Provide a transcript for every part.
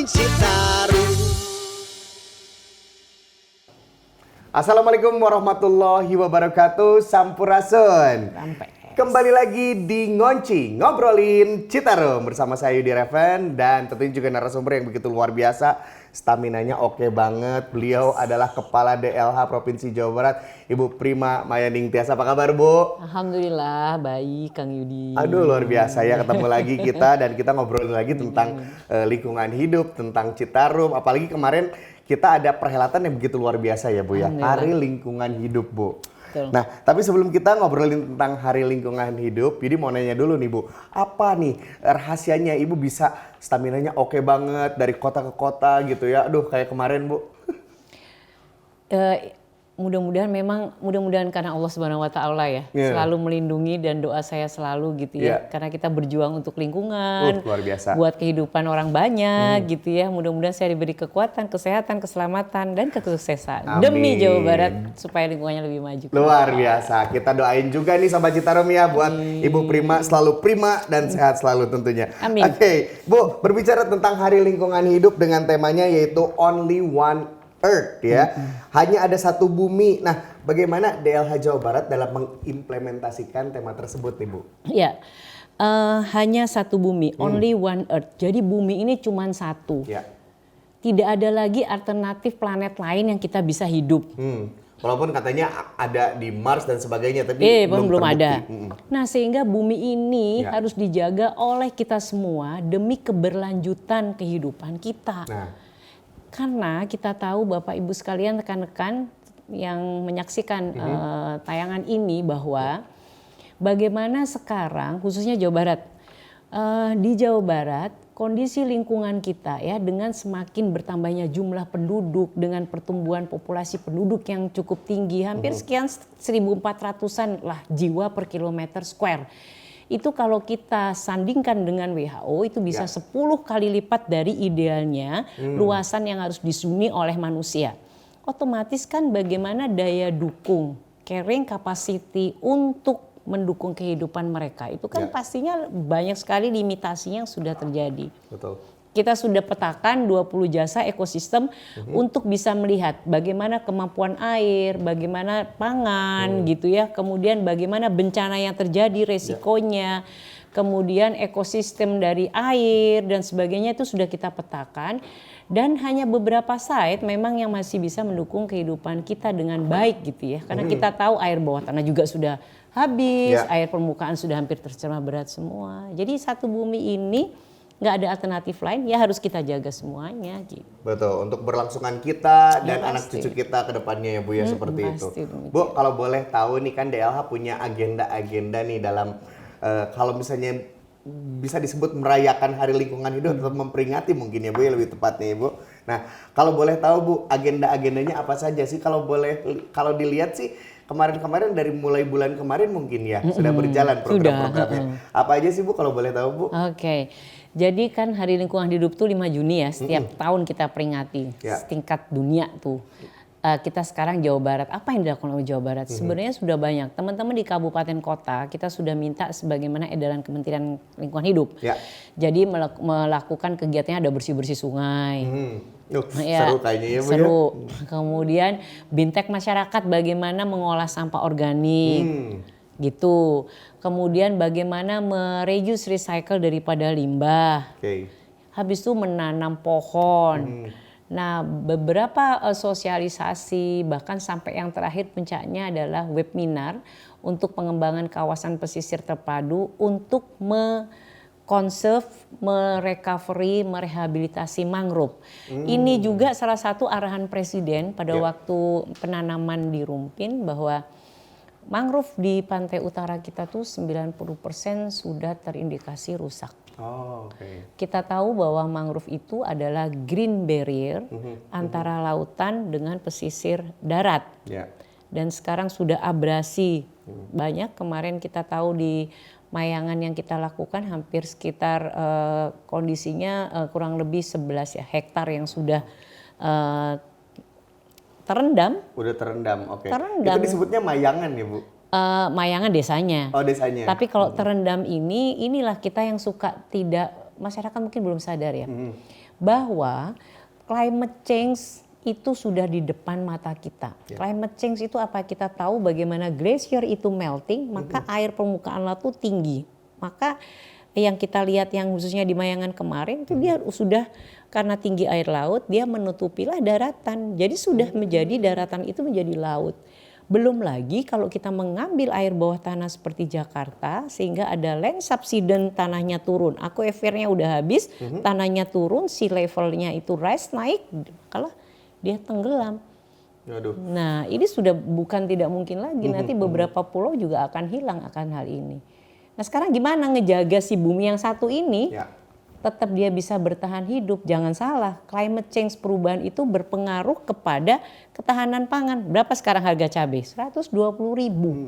Citarum. Assalamualaikum warahmatullahi wabarakatuh. Sampurasun. Kembali lagi di Ngonci, ngobrolin Citarum bersama saya Yudi Reven dan tentunya juga narasumber yang begitu luar biasa. Staminanya oke banget. Beliau adalah Kepala DLH Provinsi Jawa Barat, Ibu Prima Mayaning Tias. Apa kabar, Bu? Alhamdulillah baik, Kang Yudi. Aduh, luar biasa ya ketemu lagi kita dan kita ngobrolin lagi tentang lingkungan hidup, tentang Citarum. Apalagi kemarin kita ada perhelatan yang begitu luar biasa ya, Bu ya. Hari Lingkungan Hidup, Bu. Betul. Nah, tapi sebelum kita ngobrolin tentang Hari Lingkungan Hidup, jadi mau nanya dulu nih, Bu. Apa nih rahasianya Ibu bisa staminanya oke banget dari kota ke kota gitu ya? Aduh, kayak kemarin, Bu. Mudah-mudahan karena Allah Subhanahu wa taala ya, selalu melindungi dan doa saya selalu gitu ya. Karena kita berjuang untuk lingkungan, luar biasa. Buat kehidupan orang banyak gitu ya. Mudah-mudahan saya diberi kekuatan, kesehatan, keselamatan dan kesuksesan. Amin. Demi Jawa Barat supaya lingkungannya lebih maju. Luar biasa. Kita doain juga nih Sobat Citarum ya buat Ibu Prima selalu prima dan sehat selalu tentunya. Amin. Oke, Bu, berbicara tentang Hari Lingkungan Hidup dengan temanya yaitu Only One Earth ya. Hanya ada satu bumi. Nah, bagaimana DLH Jawa Barat dalam mengimplementasikan tema tersebut nih, Bu? Ya. Hanya satu bumi, only one earth. Jadi bumi ini cuma satu. Ya. Tidak ada lagi alternatif planet lain yang kita bisa hidup. Walaupun katanya ada di Mars dan sebagainya, tapi belum terbukti. ada. Nah, sehingga bumi ini harus dijaga oleh kita semua demi keberlanjutan kehidupan kita. Nah. Karena kita tahu Bapak Ibu sekalian, rekan-rekan yang menyaksikan tayangan ini bahwa bagaimana sekarang khususnya Jawa Barat. Di Jawa Barat kondisi lingkungan kita ya dengan semakin bertambahnya jumlah penduduk dengan pertumbuhan populasi penduduk yang cukup tinggi, hampir sekian 1.400-an lah jiwa per kilometer square. Itu kalau kita sandingkan dengan WHO itu bisa 10 kali lipat dari idealnya luasan yang harus dihuni oleh manusia. Otomatis kan bagaimana daya dukung, carrying capacity untuk mendukung kehidupan mereka itu kan pastinya banyak sekali limitasinya yang sudah terjadi. Betul. Kita sudah petakan 20 jasa ekosistem untuk bisa melihat bagaimana kemampuan air, bagaimana pangan gitu ya, kemudian bagaimana bencana yang terjadi, resikonya, kemudian ekosistem dari air dan sebagainya itu sudah kita petakan. Dan hanya beberapa site memang yang masih bisa mendukung kehidupan kita dengan baik gitu ya. Karena kita tahu air bawah tanah juga sudah habis, air permukaan sudah hampir tercemar berat semua. Jadi satu bumi ini nggak ada alternatif lain, ya harus kita jaga semuanya gitu. Betul, untuk berlangsungan kita dan anak cucu kita ke depannya ya Bu ya, seperti itu. Bu, kalau boleh tahu nih kan DLH punya agenda-agenda nih dalam kalau misalnya bisa disebut merayakan Hari Lingkungan Hidup atau memperingati mungkin ya Bu ya lebih tepatnya ya Bu. Nah, kalau boleh tahu Bu, agenda-agendanya apa saja sih? Kalau dilihat sih kemarin-kemarin dari mulai bulan kemarin mungkin ya sudah berjalan program-programnya. Apa aja sih Bu kalau boleh tahu Bu? Oke. Jadi kan Hari Lingkungan Hidup tuh 5 Juni ya, setiap tahun kita peringati setingkat dunia tuh. Kita sekarang Jawa Barat, apa yang dilakukan oleh Jawa Barat? Sebenarnya sudah banyak. Teman-teman di kabupaten kota kita sudah minta sebagaimana edaran Kementerian Lingkungan Hidup. Jadi melakukan kegiatannya ada bersih-bersih sungai. Seru kayaknya ya Bu. Seru. Kemudian bintek masyarakat bagaimana mengolah sampah organik. Gitu. Kemudian bagaimana mereduce recycle daripada limbah. Habis itu menanam pohon. Nah, beberapa sosialisasi bahkan sampai yang terakhir puncaknya adalah webinar untuk pengembangan kawasan pesisir terpadu untuk conserve, merecovery, merehabilitasi mangrove. Ini juga salah satu arahan Presiden pada waktu penanaman di Rumpin bahwa mangrove di pantai utara kita tuh 90% sudah terindikasi rusak. Kita tahu bahwa mangrove itu adalah green barrier antara lautan dengan pesisir darat. Dan sekarang sudah abrasi banyak. Kemarin kita tahu di Mayangan yang kita lakukan hampir sekitar kondisinya kurang lebih 11 hektar yang sudah terendam. Udah terendam, Terendam. Itu disebutnya Mayangan ya Bu? Mayangan desanya. Oh desanya. Tapi kalau terendam inilah kita yang suka tidak, masyarakat mungkin belum sadar ya. bahwa climate change itu sudah di depan mata kita. Climate change itu apa? Kita tahu bagaimana glacier itu melting, maka air permukaan laut itu tinggi. Maka yang kita lihat yang khususnya di Mayangan kemarin itu dia sudah karena tinggi air laut dia menutupilah daratan. Jadi sudah menjadi daratan itu menjadi laut. Belum lagi kalau kita mengambil air bawah tanah seperti Jakarta sehingga ada land subsidence tanahnya turun. Aquifernya udah habis, tanahnya turun, sea levelnya itu rise naik, kalau dia tenggelam. Aduh. Nah ini sudah bukan tidak mungkin lagi, nanti beberapa pulau juga akan hilang akan hal ini. Nah sekarang gimana ngejaga si bumi yang satu ini tetap dia bisa bertahan hidup. Jangan salah, climate change perubahan itu berpengaruh kepada ketahanan pangan. Berapa sekarang harga cabai? 120.000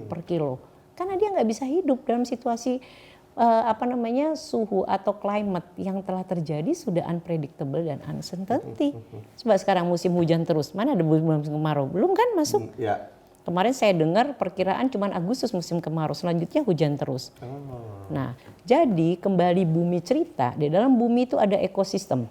per kilo. Karena dia nggak bisa hidup dalam situasi suhu atau climate yang telah terjadi sudah unpredictable dan uncertainty. Sebab sekarang musim hujan terus, mana ada musim kemarau? Belum kan masuk? Kemarin saya dengar perkiraan cuma Agustus musim kemarau, selanjutnya hujan terus. Nah, jadi kembali bumi cerita, di dalam bumi itu ada ekosistem.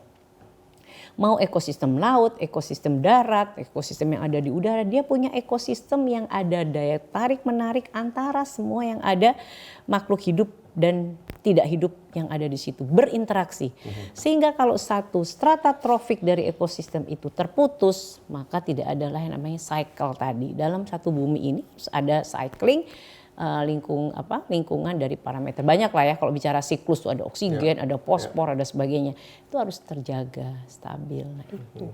Mau ekosistem laut, ekosistem darat, ekosistem yang ada di udara, dia punya ekosistem yang ada daya tarik menarik antara semua yang ada makhluk hidup dan tidak hidup yang ada di situ berinteraksi. Sehingga kalau satu strata trofik dari ekosistem itu terputus, maka tidak ada yang namanya cycle tadi. Dalam satu bumi ini ada cycling lingkungan dari parameter. Banyak lah ya kalau bicara siklus tuh ada oksigen, ada fosfor, ada sebagainya. Itu harus terjaga stabil. Nah itu.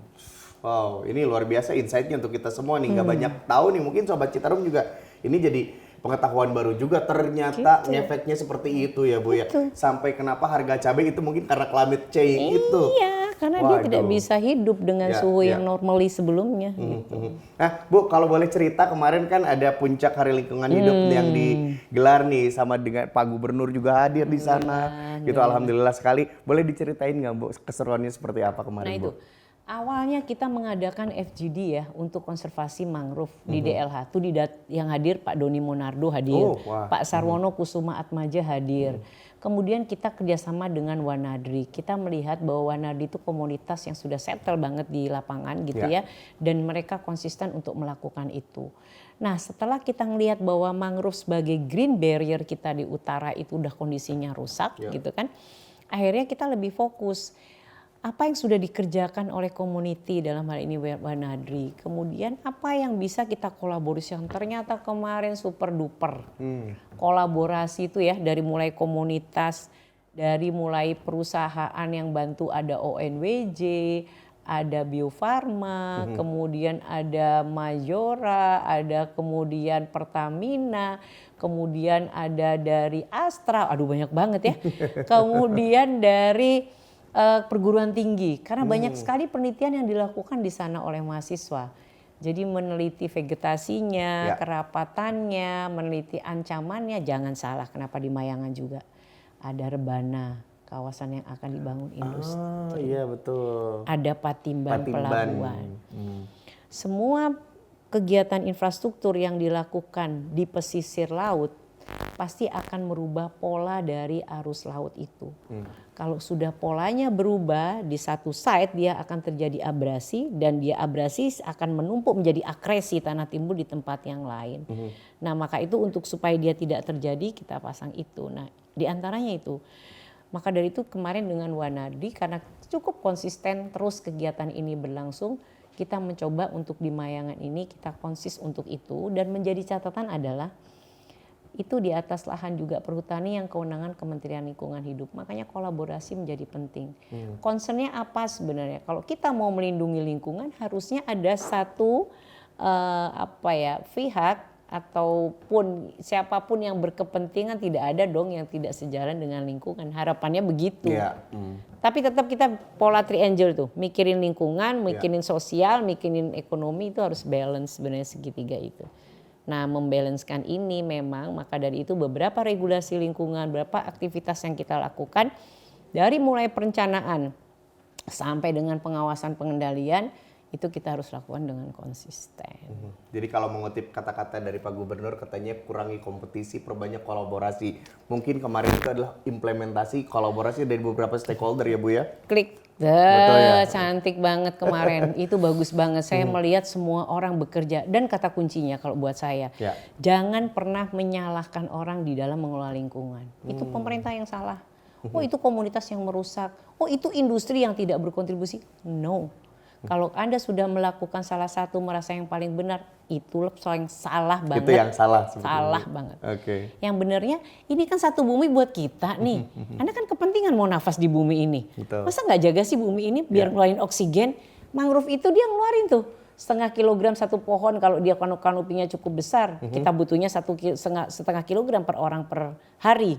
Wow, ini luar biasa insight-nya untuk kita semua nih. Nggak banyak tahu nih, mungkin Sobat Citarum juga ini jadi pengetahuan baru juga, ternyata ngefeknya seperti itu ya Bu ya. Sampai kenapa harga cabai itu mungkin karena climate change itu. Iya, karena dia tidak bisa hidup dengan suhu yang normally sebelumnya. Gitu. Nah Bu, kalau boleh cerita kemarin kan ada puncak Hari Lingkungan Hidup yang digelar nih sama dengan Pak Gubernur juga hadir di sana. Gitu, alhamdulillah sekali. Boleh diceritain nggak Bu keseruannya seperti apa kemarin Bu? Awalnya kita mengadakan FGD ya untuk konservasi mangrove di DLH. Itu yang hadir Pak Doni Monardo hadir, Pak Sarwono Kusuma Atmaja hadir. Kemudian kita kerjasama dengan Wanadri. Kita melihat bahwa Wanadri itu komunitas yang sudah settle banget di lapangan gitu ya. Dan mereka konsisten untuk melakukan itu. Nah setelah kita ngelihat bahwa mangrove sebagai green barrier kita di utara itu udah kondisinya rusak gitu kan. Akhirnya kita lebih fokus. Apa yang sudah dikerjakan oleh community dalam hal ini Wanadri. Kemudian apa yang bisa kita kolaborasi yang ternyata kemarin super duper. Kolaborasi itu ya dari mulai komunitas, dari mulai perusahaan yang bantu ada ONWJ, ada Bio Farma, kemudian ada Majora, ada kemudian Pertamina, kemudian ada dari Astra, aduh banyak banget ya. Kemudian dari perguruan tinggi karena banyak sekali penelitian yang dilakukan di sana oleh mahasiswa. Jadi meneliti vegetasinya, kerapatannya, meneliti ancamannya. Jangan salah, kenapa di Mayangan juga ada Rebana, kawasan yang akan dibangun industri. Iya betul. Ada Patimban. Pelabuhan. Semua kegiatan infrastruktur yang dilakukan di pesisir laut pasti akan merubah pola dari arus laut itu. Kalau sudah polanya berubah di satu site, dia akan terjadi abrasi dan dia abrasi akan menumpuk menjadi akresi tanah timbul di tempat yang lain. Nah maka itu untuk supaya dia tidak terjadi kita pasang itu. Nah di antaranya itu. Maka dari itu kemarin dengan Wanadri karena cukup konsisten terus kegiatan ini berlangsung, kita mencoba untuk di Mayangan ini kita konsis untuk itu dan menjadi catatan adalah itu di atas lahan juga perhutani yang kewenangan Kementerian Lingkungan Hidup. Makanya kolaborasi menjadi penting. Concernnya apa sebenarnya? Kalau kita mau melindungi lingkungan harusnya ada satu pihak ataupun siapapun yang berkepentingan, tidak ada dong yang tidak sejalan dengan lingkungan. Harapannya begitu. Tapi tetap kita pola triangle tuh, mikirin lingkungan, mikirin sosial, mikirin ekonomi, itu harus balance sebenarnya segitiga itu. Nah membalancekan ini memang maka dari itu beberapa regulasi lingkungan, beberapa aktivitas yang kita lakukan dari mulai perencanaan sampai dengan pengawasan pengendalian itu kita harus lakukan dengan konsisten. Jadi kalau mengutip kata-kata dari Pak Gubernur katanya kurangi kompetisi, perbanyak kolaborasi. Mungkin kemarin itu adalah implementasi kolaborasi dari beberapa stakeholder ya Bu ya? Klik. Betul ya. Cantik banget kemarin. Itu bagus banget. Saya melihat semua orang bekerja. Dan kata kuncinya kalau buat saya, jangan pernah menyalahkan orang di dalam mengelola lingkungan. Itu pemerintah yang salah. Oh itu komunitas yang merusak. Oh itu industri yang tidak berkontribusi. No. Kalau Anda sudah melakukan salah satu merasa yang paling benar, itu yang salah banget. Itu yang salah. Salah banget. Oke. Yang benarnya ini kan satu bumi buat kita nih. Anda kan kepentingan mau nafas di bumi ini. Betul. Masa nggak jaga sih bumi ini biar ngeluarin oksigen? Mangrove itu dia ngeluarin tuh setengah kilogram satu pohon kalau dia kanupinya cukup besar. Kita butuhnya setengah kilogram per orang per hari.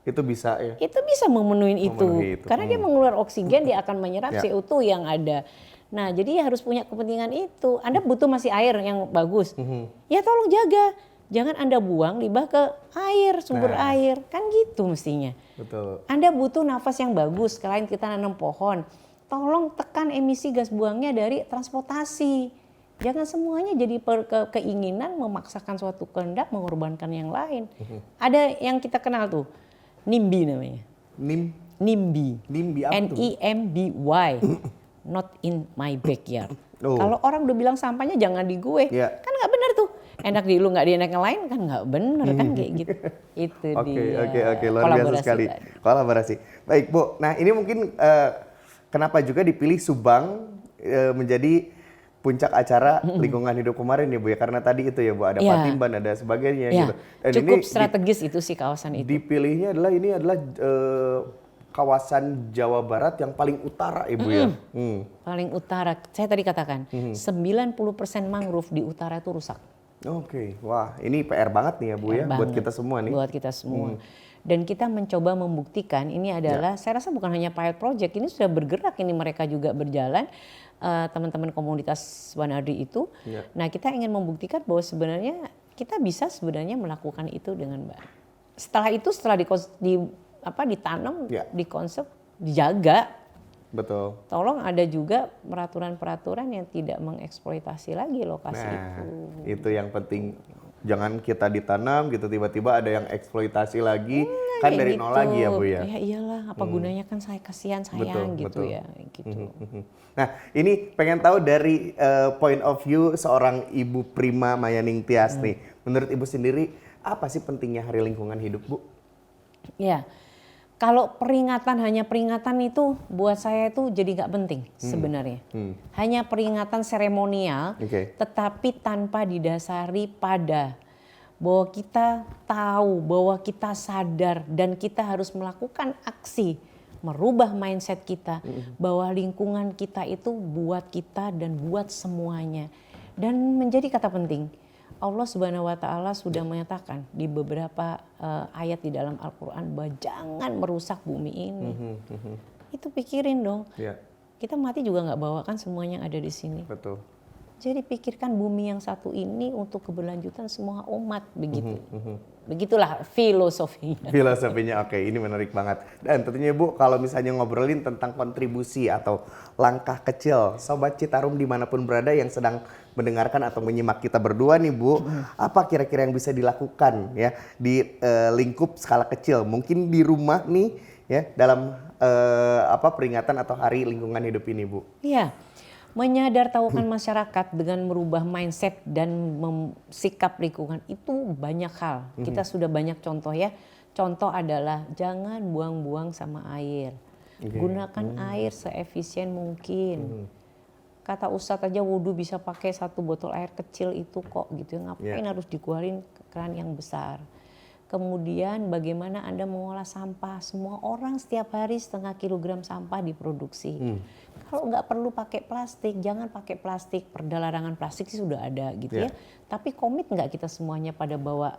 Itu bisa ya? Itu bisa memenuhi itu. Karena dia mengeluarkan oksigen, dia akan menyerap CO2 yang ada. Nah jadi harus punya kepentingan itu. Anda butuh masih air yang bagus. Ya tolong jaga. Jangan Anda buang limbah ke air, sumber air. Kan gitu mestinya. Betul. Anda butuh nafas yang bagus. Selain kita nanam pohon. Tolong tekan emisi gas buangnya dari transportasi. Jangan semuanya jadi keinginan memaksakan suatu kehendak mengorbankan yang lain. Ada yang kita kenal tuh. NIMBY namanya. NIMBY. NIMBY apa tuh? NIMBY. Not in my backyard. Kalau orang udah bilang sampahnya jangan di gue, kan nggak benar tuh. Enak di lu nggak di enak yang lain kan nggak benar kan kayak gitu. Itu dia. Oke, luar biasa sekali. Kolaborasi. Baik Bu, nah ini mungkin kenapa juga dipilih Subang menjadi puncak acara lingkungan hidup kemarin ya Bu ya, karena tadi itu ya Bu ada Patimban ada sebagainya gitu. Dan cukup strategis itu sih kawasan itu. Dipilihnya adalah kawasan Jawa Barat yang paling utara Ibu ya. Paling utara. Saya tadi katakan 90% mangrove di utara itu rusak. Oke. Wah, ini PR banget nih ya Bu ya buat kita semua nih. Buat kita semua. Dan kita mencoba membuktikan ini adalah saya rasa bukan hanya pilot project, ini sudah bergerak, ini mereka juga berjalan teman-teman komunitas Wanadri itu. Nah, kita ingin membuktikan bahwa sebenarnya kita bisa sebenarnya melakukan itu dengan baik. Setelah itu ditanam, dikonsep, dijaga. Betul. Tolong ada juga peraturan-peraturan yang tidak mengeksploitasi lagi lokasi itu. Itu yang penting. Jangan kita ditanam gitu tiba-tiba ada yang eksploitasi lagi kan dari nol lagi ya Bu ya. Ya iyalah, apa gunanya kan saya kasihan sayang gitu ya gitu. Nah, ini pengen tahu dari point of view seorang Ibu Prima Mayaning Tias nih. Menurut Ibu sendiri apa sih pentingnya Hari Lingkungan Hidup Bu? Ya. Kalau hanya peringatan itu buat saya itu jadi nggak penting sebenarnya. Hanya peringatan seremonial, tetapi tanpa didasari pada bahwa kita tahu, bahwa kita sadar dan kita harus melakukan aksi merubah mindset kita bahwa lingkungan kita itu buat kita dan buat semuanya. Dan menjadi kata penting. Allah Subhanahu wa Ta'ala sudah menyatakan di beberapa ayat di dalam Al-Quran bahwa jangan merusak bumi ini. Itu pikirin dong. Kita mati juga nggak bawa kan semuanya yang ada di sini. Betul. Jadi pikirkan bumi yang satu ini untuk keberlanjutan semua umat begitu. Begitulah filosofinya. Filosofinya oke, ini menarik banget. Dan tentunya Bu, kalau misalnya ngobrolin tentang kontribusi atau langkah kecil Sobat Citarum dimanapun berada yang sedang mendengarkan atau menyimak kita berdua nih Bu, apa kira-kira yang bisa dilakukan ya di lingkup skala kecil, mungkin di rumah nih ya dalam peringatan atau Hari Lingkungan Hidup ini Bu? Iya. Menyadartahukan masyarakat dengan merubah mindset dan sikap lingkungan itu banyak hal. Kita sudah banyak contoh ya. Contoh adalah jangan buang-buang sama air. Gunakan air seefisien mungkin. Kata Ustadz aja wudhu bisa pakai 1 botol air kecil itu kok gitu. Ngapain harus dikeluarin keran yang besar. Kemudian bagaimana Anda mengolah sampah. Semua orang setiap hari 0,5 kilogram sampah diproduksi. Kalau nggak perlu pakai plastik, jangan pakai plastik. Perda larangan plastik sih sudah ada gitu ya. Tapi komit nggak kita semuanya pada bawa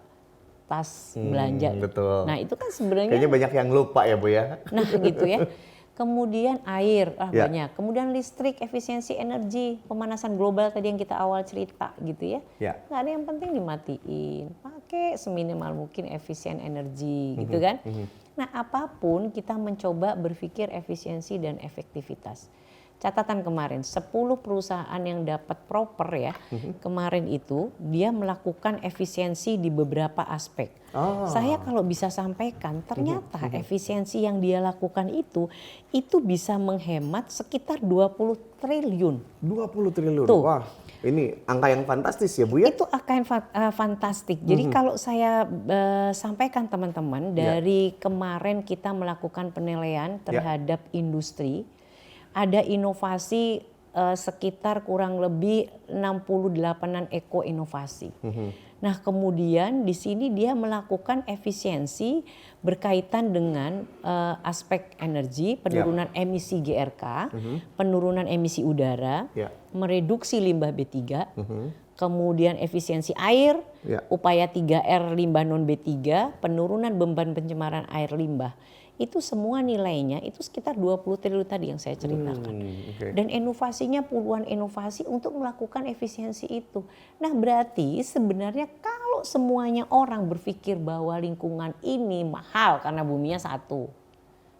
tas belanja? Betul. Nah itu kan sebenarnya. Kayaknya banyak yang lupa ya Bu ya. Nah gitu ya. Kemudian air banyak. Kemudian listrik, efisiensi energi, pemanasan global tadi yang kita awal cerita gitu ya. Nggak ada yang penting dimatiin. Pakai seminimal mungkin efisien energi gitu kan. Nah apapun kita mencoba berpikir efisiensi dan efektivitas. catatan kemarin 10 perusahaan yang dapat proper ya, kemarin itu dia melakukan efisiensi di beberapa aspek. Saya kalau bisa sampaikan ternyata efisiensi yang dia lakukan itu bisa menghemat sekitar 20 triliun. 20 triliun. Tuh. Wah, ini angka yang fantastis ya Bu ya? Itu angka yang fantastik. Jadi kalau saya sampaikan teman-teman, dari kemarin kita melakukan penilaian terhadap industri, ada inovasi sekitar kurang lebih 68-an eko-inovasi. Nah kemudian di sini dia melakukan efisiensi berkaitan dengan aspek energi, penurunan emisi GRK, penurunan emisi udara, mereduksi limbah B3, kemudian efisiensi air, upaya 3R limbah non B3, penurunan beban pencemaran air limbah. Itu semua nilainya itu sekitar 20 triliun tadi yang saya ceritakan. Dan inovasinya puluhan inovasi untuk melakukan efisiensi itu. Nah berarti sebenarnya kalau semuanya orang berpikir bahwa lingkungan ini mahal karena buminya satu.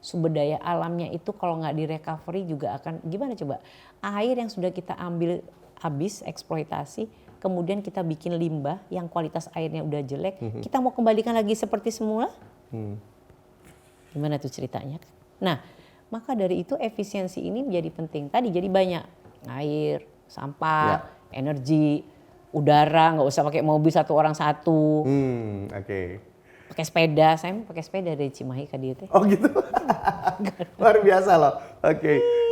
Sumber daya alamnya itu kalau nggak direcovery juga akan gimana coba. Air yang sudah kita ambil habis eksploitasi, kemudian kita bikin limbah yang kualitas airnya udah jelek, kita mau kembalikan lagi seperti semula? Gimana tuh ceritanya? Nah, maka dari itu efisiensi ini menjadi penting. Tadi jadi banyak air, sampah, energi, udara, nggak usah pakai mobil satu orang satu. Pakai sepeda, saya pakai sepeda dari Cimahi ke dia. Oh gitu. Luar biasa loh.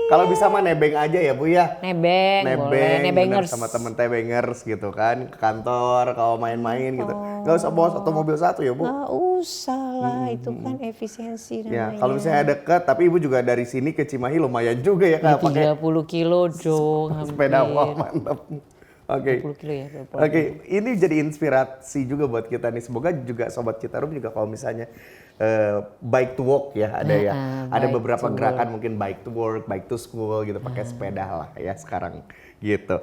Kalau bisa mah nebeng aja ya Bu ya. Nebeng boleh, nebengers sama temen tebengers gitu kan, ke kantor kalau main-main gitu. Gak usah bawa satu mobil satu ya Bu. Gak usah lah, itu kan efisiensi namanya. Ya, kalau misalnya dekat, tapi Ibu juga dari sini ke Cimahi lumayan juga ya Kak. 30 kilo dong. Sepeda, wah mantap. 20 kilo ya. Ini jadi inspirasi juga buat kita nih. Semoga juga Sobat Citarum juga kalau misalnya bike to work ya ada ya. Ada beberapa gerakan mungkin bike to work, bike to school gitu pakai sepeda lah ya sekarang gitu.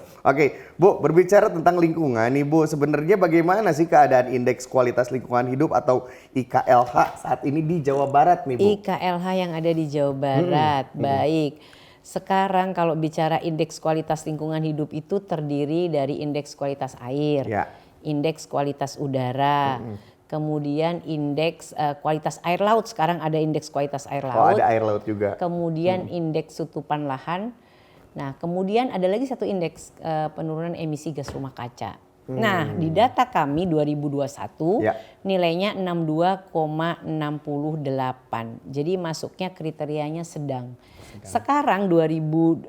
Bu, berbicara tentang lingkungan nih Bu, sebenarnya bagaimana sih keadaan indeks kualitas lingkungan hidup atau IKLH saat ini di Jawa Barat nih Bu? IKLH yang ada di Jawa Barat, baik. Sekarang kalau bicara indeks kualitas lingkungan hidup itu terdiri dari indeks kualitas air, indeks kualitas udara, kemudian indeks kualitas air laut. Sekarang ada indeks kualitas air laut. Oh, ada air laut juga. Kemudian indeks tutupan lahan. Nah, kemudian ada lagi satu indeks penurunan emisi gas rumah kaca. Nah, di data kami 2021 nilainya 62,68. Jadi masuknya kriterianya sedang. Sekarang 2021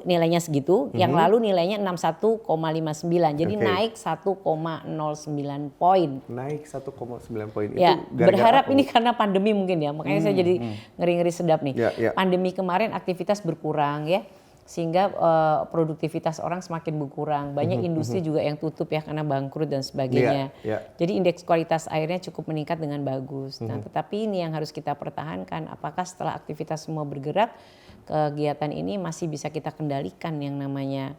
nilainya segitu, yang lalu nilainya 61,59. Jadi naik 1,09 poin. Naik 1,9 poin. Ya, itu berharap ini karena pandemi mungkin ya. Makanya saya jadi ngeri-ngeri sedap nih. Pandemi kemarin aktivitas berkurang ya. Sehingga produktivitas orang semakin berkurang. Banyak industri juga yang tutup ya karena bangkrut dan sebagainya. Jadi indeks kualitas airnya cukup meningkat dengan bagus. Nah, tetapi ini yang harus kita pertahankan. Apakah setelah aktivitas semua bergerak, kegiatan ini masih bisa kita kendalikan yang namanya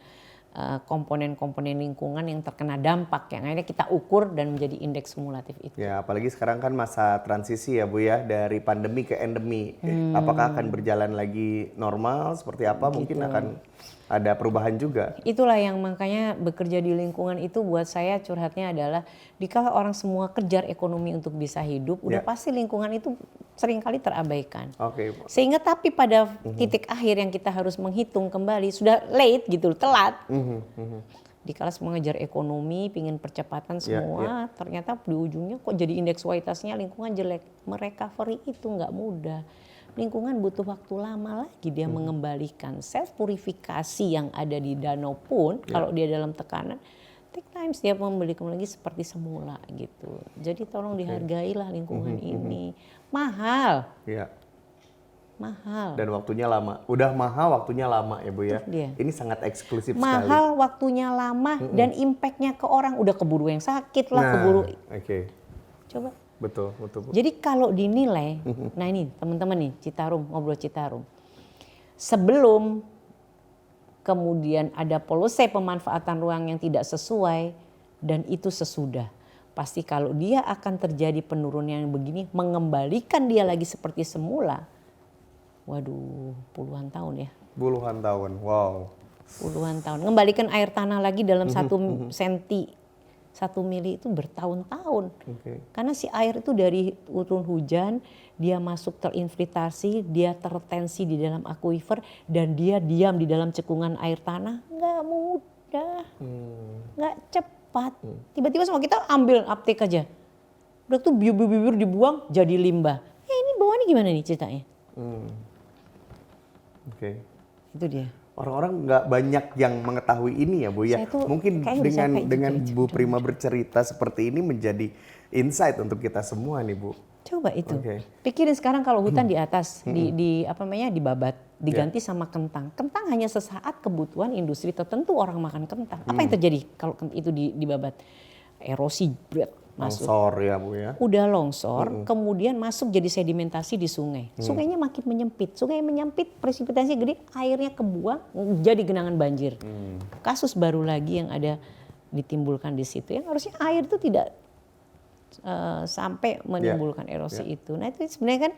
komponen-komponen lingkungan yang terkena dampak yang akhirnya kita ukur dan menjadi indeks kumulatif itu. Ya, apalagi sekarang kan masa transisi ya Bu ya, dari pandemi ke endemi. Apakah akan berjalan lagi normal seperti apa? Mungkin akan ada perubahan juga. Itulah yang makanya bekerja di lingkungan itu buat saya curhatnya adalah dikala orang semua kejar ekonomi untuk bisa hidup, udah pasti lingkungan itu seringkali terabaikan. Sehingga tapi pada titik akhir yang kita harus menghitung kembali sudah late gitu, telat. Dikala semua ngejar ekonomi, pingin percepatan semua, ternyata di ujungnya kok jadi indeks kualitasnya lingkungan jelek. Merecovery itu nggak mudah. Lingkungan butuh waktu lama lagi dia mengembalikan. Self purifikasi yang ada di danau pun kalau dia dalam tekanan, take times dia membalikan lagi seperti semula gitu. Jadi tolong dihargailah lingkungan ini. Mahal. Mahal. Dan waktunya lama. Udah mahal, waktunya lama ya Bu ya. Ini sangat eksklusif sekali. Mahal, waktunya lama dan impactnya ke orang. Udah keburu yang sakit lah, keburu. Coba. Betul. Jadi kalau dinilai, nah ini teman-teman nih Citarum, ngobrol Citarum. Sebelum kemudian ada polusi pemanfaatan ruang yang tidak sesuai dan itu sesudah. Pasti kalau dia akan terjadi penurunan yang begini, mengembalikan dia lagi seperti semula, waduh puluhan tahun ya. Puluhan tahun, wow. Puluhan tahun. Ngembalikan air tanah lagi dalam 1 senti, 1 mili itu bertahun-tahun. Karena si air itu dari turun hujan, dia masuk terinfiltrasi, dia terretensi di dalam akuifer, dan dia diam di dalam cekungan air tanah. Nggak mudah, nggak cepat. Tiba-tiba semua kita ambil uptake aja. Udah tuh bibir-bibir dibuang jadi limbah. Ini bawaannya gimana nih ceritanya? Itu dia. Orang-orang nggak banyak yang mengetahui ini ya Bu ya. Mungkin dengan Bu Prima bercerita seperti ini menjadi insight untuk kita semua nih Bu. Coba itu. Pikirin sekarang kalau hutan di atas dibabat, diganti sama kentang. Kentang hanya sesaat kebutuhan industri tertentu orang makan kentang. Apa yang terjadi kalau itu dibabat? Erosi masuk. Longsor ya Bu ya. Udah longsor, kemudian masuk jadi sedimentasi di sungai. Sungainya makin menyempit. Sungai menyempit, presipitasinya gede, airnya kebuang, jadi genangan banjir. Kasus baru lagi yang ada ditimbulkan di situ. Yang harusnya air itu tidak sampai menimbulkan erosi itu. Nah itu sebenarnya kan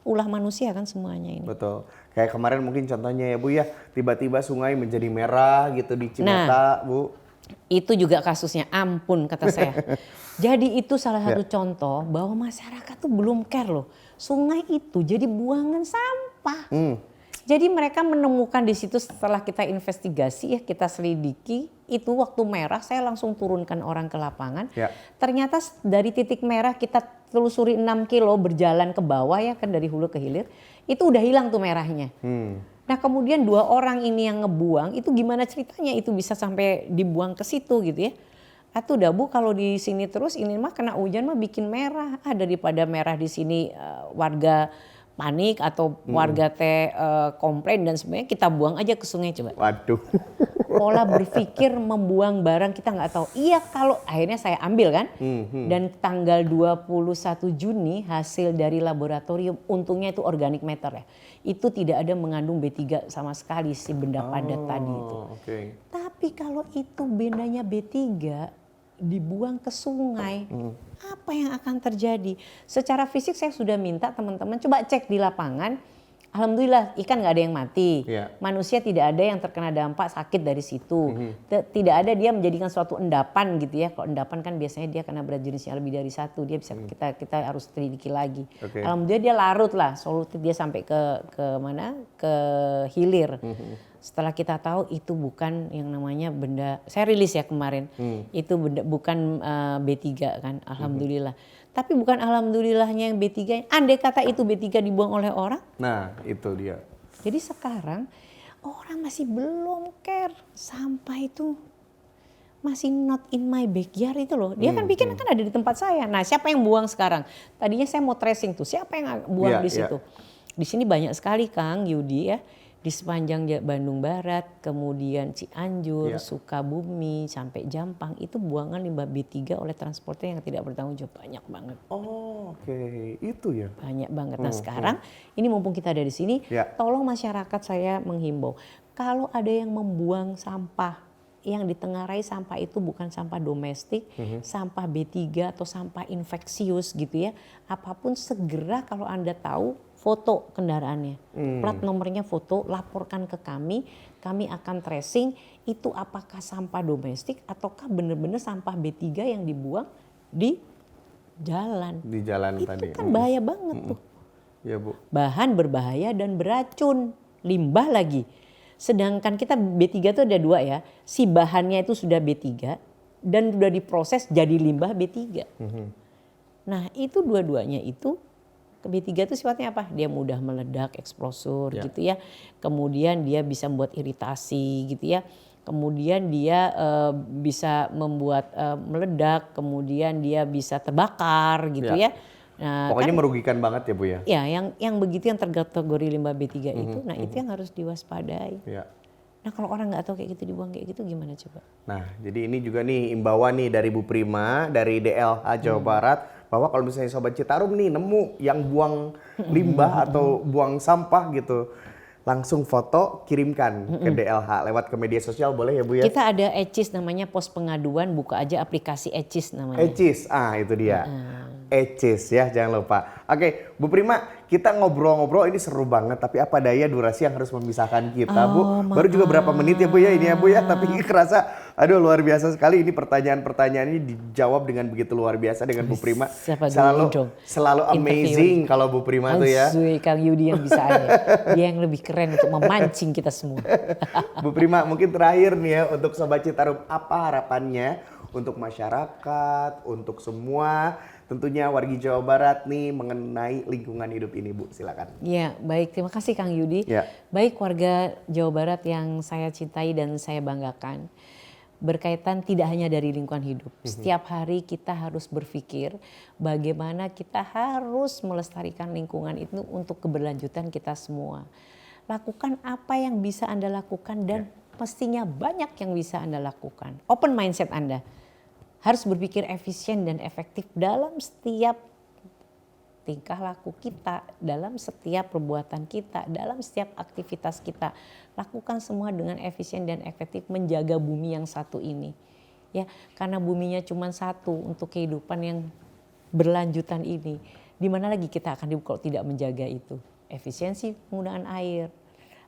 ulah manusia kan semuanya ini. Betul. Kayak kemarin mungkin contohnya ya Bu ya, tiba-tiba sungai menjadi merah gitu di Cimeta Bu. Itu juga kasusnya, ampun kata saya. Jadi itu salah satu contoh bahwa masyarakat tuh belum care loh. Sungai itu jadi buangan sampah. Jadi mereka menemukan di situ setelah kita investigasi ya, kita selidiki, itu waktu merah saya langsung turunkan orang ke lapangan. Ternyata dari titik merah kita telusuri 6 kilo berjalan ke bawah ya kan dari hulu ke hilir, itu udah hilang tuh merahnya. Nah kemudian 2 orang ini yang ngebuang itu gimana ceritanya itu bisa sampai dibuang ke situ gitu ya. Atau udah Bu kalau di sini terus ini mah kena hujan mah bikin merah. Daripada merah di sini warga panik atau warga komplain dan sebenarnya kita buang aja ke sungai coba. Waduh. Pola berpikir membuang barang kita nggak tahu. Iya kalau akhirnya saya ambil kan. Dan tanggal 21 Juni hasil dari laboratorium untungnya itu organic matter ya. Itu tidak ada mengandung B3 sama sekali si benda padat tadi itu. Tapi kalau itu bendanya B3 dibuang ke sungai, apa yang akan terjadi? Secara fisik saya sudah minta teman-teman coba cek di lapangan. Alhamdulillah ikan nggak ada yang mati, manusia tidak ada yang terkena dampak sakit dari situ, tidak ada dia menjadikan suatu endapan gitu ya. Kalau endapan kan biasanya dia karena berat jenisnya lebih dari 1, dia bisa kita harus teliti lagi. Alhamdulillah dia larut lah, solutif dia sampai ke mana? Ke hilir. Setelah kita tahu itu bukan yang namanya benda, saya rilis ya kemarin, itu benda bukan B3 kan, alhamdulillah. Tapi bukan alhamdulillahnya yang B3, andai kata itu B3 dibuang oleh orang. Nah itu dia. Jadi sekarang orang masih belum care, sampah itu masih not in my backyard itu loh. Dia kan pikir kan ada di tempat saya. Nah siapa yang buang sekarang? Tadinya saya mau tracing tuh, siapa yang buang di situ? Di sini banyak sekali Kang Yudi ya. Di sepanjang Bandung Barat, kemudian Cianjur, Sukabumi, sampai Jampang, itu buangan limbah B3 oleh transporter yang tidak bertanggung jawab banyak banget. Itu ya. Banyak banget. Nah sekarang ini mumpung kita ada di sini, tolong masyarakat saya menghimbau, kalau ada yang membuang sampah, yang ditengarai sampah itu bukan sampah domestik, sampah B3 atau sampah infeksius gitu ya, apapun segera kalau Anda tahu, foto kendaraannya, plat nomornya foto, laporkan ke kami akan tracing itu apakah sampah domestik ataukah benar-benar sampah B3 yang dibuang di jalan. Di jalan itu tadi. Itu kan bahaya banget tuh. Ya Bu. Bahan berbahaya dan beracun, limbah lagi. Sedangkan kita B3 itu ada 2 ya, si bahannya itu sudah B3 dan sudah diproses jadi limbah B3. Nah itu dua-duanya itu, B3 itu sifatnya apa? Dia mudah meledak, eksplosur gitu ya. Kemudian dia bisa membuat iritasi gitu ya. Kemudian dia bisa membuat meledak, kemudian dia bisa terbakar gitu ya. Nah, pokoknya kan, merugikan banget ya Bu ya? Ya yang begitu yang terkategori limbah B3 itu, nah itu yang harus diwaspadai. Nah kalau orang nggak tahu kayak gitu dibuang kayak gitu gimana coba? Nah jadi ini juga nih imbauan nih dari Bu Prima, dari DLH Jawa Barat, bahwa kalau misalnya Sobat Citarum nih nemu yang buang limbah atau buang sampah gitu, langsung foto kirimkan ke DLH lewat ke media sosial boleh ya Bu ya? Kita ada ECIS namanya pos pengaduan, buka aja aplikasi ECIS namanya. ECIS, itu dia. ECIS ya jangan lupa. Oke Bu Prima, kita ngobrol-ngobrol ini seru banget, tapi apa daya durasi yang harus memisahkan kita, Bu. Baru juga berapa menit ya Bu ya ini ya Bu ya, tapi kerasa aduh luar biasa sekali ini pertanyaan-pertanyaan ini dijawab dengan begitu luar biasa dengan Bu Prima. Selalu amazing kalau Bu Prima tuh ya. Kang Yudi yang bisa aja. Dia yang lebih keren untuk memancing kita semua. Bu Prima, mungkin terakhir nih ya untuk Sobat Citarum, apa harapannya untuk masyarakat, untuk semua tentunya wargi Jawa Barat nih mengenai lingkungan hidup ini, Bu, silakan. Ya, baik, terima kasih Kang Yudi. Ya. Baik warga Jawa Barat yang saya cintai dan saya banggakan, berkaitan tidak hanya dari lingkungan hidup. Setiap hari kita harus berpikir bagaimana kita harus melestarikan lingkungan itu untuk keberlanjutan kita semua. Lakukan apa yang bisa Anda lakukan dan pastinya banyak yang bisa Anda lakukan. Open mindset Anda. Harus berpikir efisien dan efektif dalam setiap tingkah laku kita, dalam setiap perbuatan kita, dalam setiap aktivitas kita. Lakukan semua dengan efisien dan efektif menjaga bumi yang satu ini. Ya, karena buminya cuma satu untuk kehidupan yang berlanjutan ini. Di mana lagi kita akan hidup kalau tidak menjaga itu? Efisiensi penggunaan air.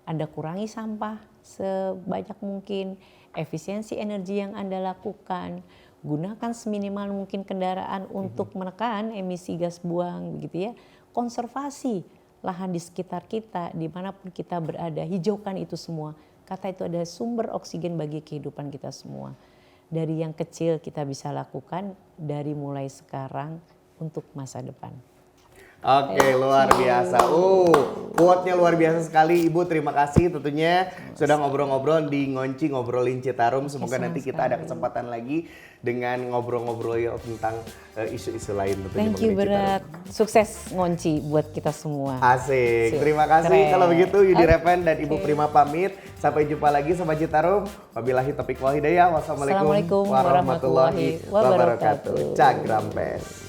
Anda kurangi sampah sebanyak mungkin. Efisiensi energi yang Anda lakukan. Gunakan seminimal mungkin kendaraan untuk menekan emisi gas buang, begitu ya. Konservasi lahan di sekitar kita, dimanapun kita berada, hijaukan itu semua. Kata itu adalah sumber oksigen bagi kehidupan kita semua. Dari yang kecil kita bisa lakukan dari mulai sekarang untuk masa depan. Oke, luar biasa. Quote-nya luar biasa sekali Ibu. Terima kasih tentunya sudah ngobrol-ngobrol di Ngonci Ngobrolin Citarum. Semoga nanti kita ada kesempatan lagi dengan ngobrol-ngobrol tentang isu-isu lain tentunya. Thank you berat. Sukses Ngonci buat kita semua. Asik. Terima kasih. Kalau begitu Yudi Reven dan Ibu Prima pamit. Sampai jumpa lagi Sobat Citarum. Wabillahi taufiq wal hidayah. Wassalamualaikum warahmatullahi wabarakatuh. Cagrampes.